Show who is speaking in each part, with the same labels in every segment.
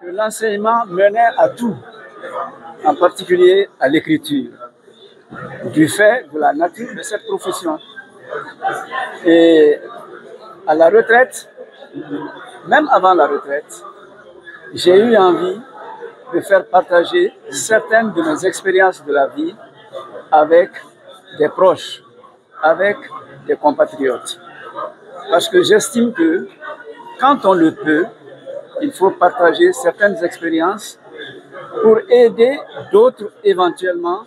Speaker 1: que l'enseignement menait à tout, en particulier à l'écriture, du fait de la nature de cette profession. Et à la retraite, même avant la retraite, j'ai eu envie de faire partager certaines de mes expériences de la vie avec des proches, avec des compatriotes. Parce que j'estime que quand on le peut, il faut partager certaines expériences pour aider d'autres éventuellement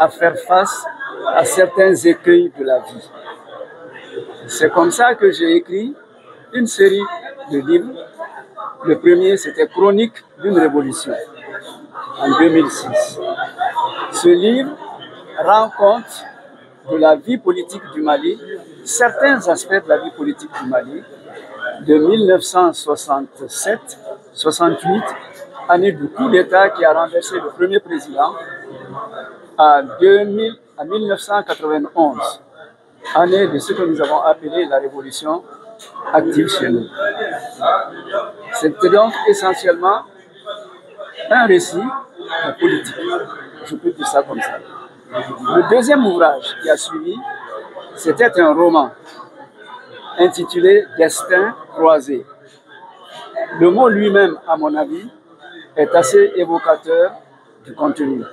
Speaker 1: à faire face à certains écueils de la vie. C'est comme ça que j'ai écrit une série de livres. Le premier, c'était Chronique d'une révolution, en 2006. Ce livre rend compte de la vie politique du Mali, certains aspects de la vie politique du Mali, de 1967-68, année du coup d'État qui a renversé le premier président, à 1991, année de ce que nous avons appelé la révolution active chez nous. C'était donc essentiellement un récit politique, je peux dire ça comme ça. Le deuxième ouvrage qui a suivi, c'était un roman intitulé Destin croisé. Le mot lui-même, à mon avis, est assez évocateur du contenu.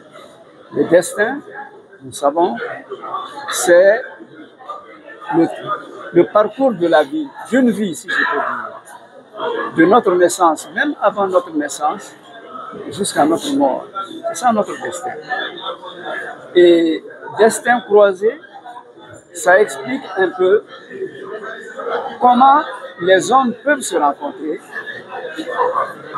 Speaker 1: Le destin, nous savons, c'est le parcours de la vie, d'une vie, si je peux dire, de notre naissance, même avant notre naissance, jusqu'à notre mort. C'est ça notre destin. Et destin croisé, ça explique un peu comment les hommes peuvent se rencontrer,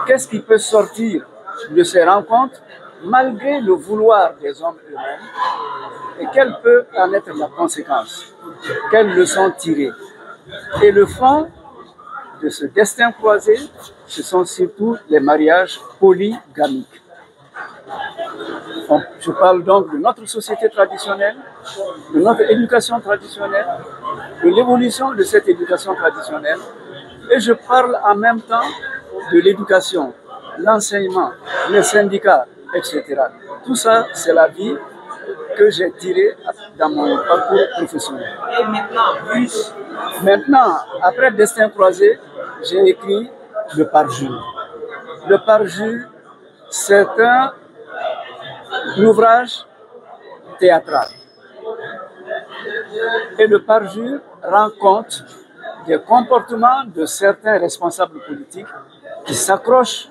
Speaker 1: qu'est-ce qui peut sortir de ces rencontres malgré le vouloir des hommes eux-mêmes et quelle peut en être la conséquence, quelles leçons tirer. Et le fond de ce destin croisé, ce sont surtout les mariages polygamiques. Je parle donc de notre société traditionnelle, de notre éducation traditionnelle, de l'évolution de cette éducation traditionnelle, et je parle en même temps de l'éducation, l'enseignement, les syndicats, etc. Tout ça, c'est la vie que j'ai tirée dans mon parcours professionnel.
Speaker 2: Et
Speaker 1: maintenant, après Destin croisé, j'ai écrit Le Parjure. Le Parjure, c'est un ouvrage théâtral. Et le Parjure rend compte des comportements de certains responsables politiques qui s'accrochent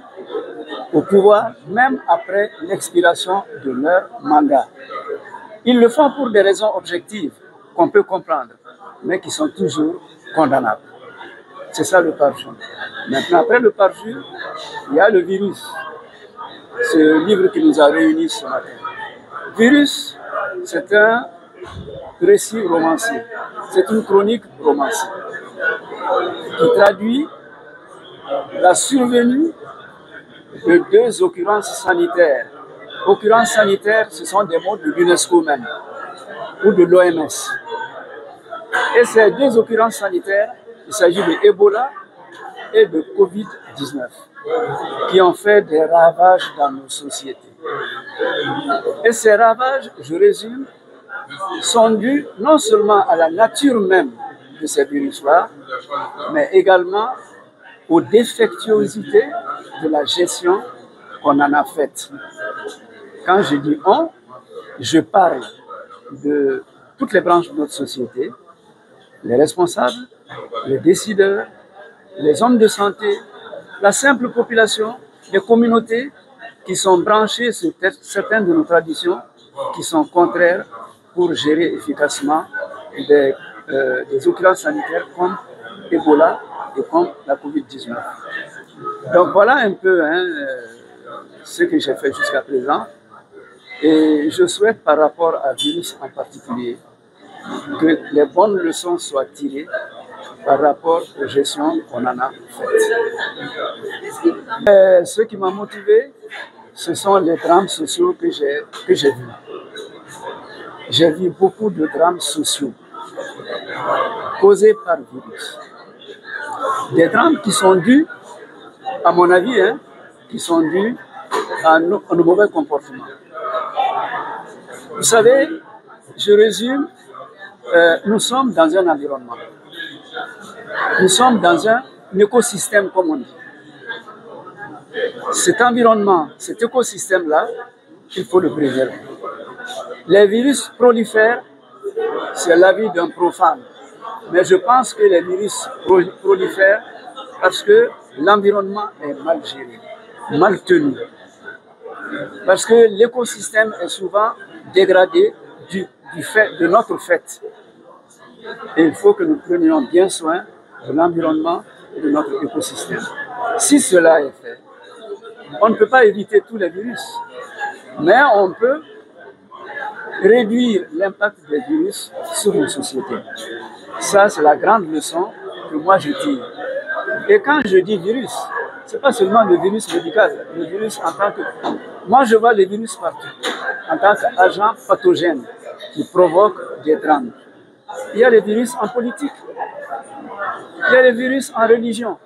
Speaker 1: au pouvoir même après l'expiration de leur mandat. Ils le font pour des raisons objectives qu'on peut comprendre, mais qui sont toujours condamnables. C'est ça le Parjure. Maintenant, après le Parjure, il y a le Virus, ce livre qui nous a réunis ce matin. Virus, c'est un récit romancé, c'est une chronique romancée qui traduit la survenue de deux occurrences sanitaires. Occurrences sanitaires, ce sont des mots de l'UNESCO même, ou de l'OMS. Et ces deux occurrences sanitaires, il s'agit de Ebola et de Covid-19, qui ont fait des ravages dans nos sociétés. Et ces ravages, je résume, sont dus non seulement à la nature même de ces virus-là, mais également aux défectuosités de la gestion qu'on en a faite. Quand je dis on, je parle de toutes les branches de notre société, les responsables, les décideurs, les hommes de santé, la simple population, les communautés qui sont branchées sur certaines de nos traditions qui sont contraires pour gérer efficacement des occurrences sanitaires comme Ebola et comme la Covid-19. Donc voilà un peu ce que j'ai fait jusqu'à présent. Et je souhaite par rapport à virus en particulier que les bonnes leçons soient tirées par rapport aux gestions qu'on en a faites. Ce qui m'a motivé, ce sont les drames sociaux que j'ai vus. J'ai vu beaucoup de drames sociaux causés par virus. Des drames qui sont dus, à mon avis, qui sont dus à nos mauvais comportements. Vous savez, je résume, nous sommes dans un environnement. Nous sommes dans un écosystème, comme on dit. Cet environnement, cet écosystème-là, il faut le préserver. Les virus prolifèrent, c'est l'avis d'un profane. Mais je pense que les virus prolifèrent parce que l'environnement est mal géré, mal tenu. Parce que l'écosystème est souvent dégradé du fait de notre fait. Et il faut que nous prenions bien soin de l'environnement et de notre écosystème. Si cela est fait, on ne peut pas éviter tous les virus, mais on peut réduire l'impact des virus sur nos sociétés. Ça, c'est la grande leçon que moi je tire. Et quand je dis virus, ce n'est pas seulement le virus médical, le virus en tant que... Moi, je vois les virus partout, en tant qu'agent pathogène qui provoque des drames. Il y a les virus en politique, il y a les virus en religion,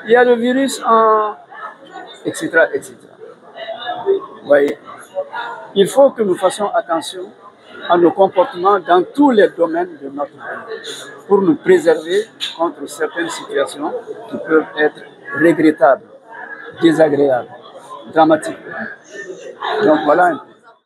Speaker 1: il y a le virus en... etc. etc. Vous voyez, il faut que nous fassions attention à nos comportements dans tous les domaines de notre vie pour nous préserver contre certaines situations qui peuvent être regrettables, désagréables, dramatiques. Donc voilà un peu.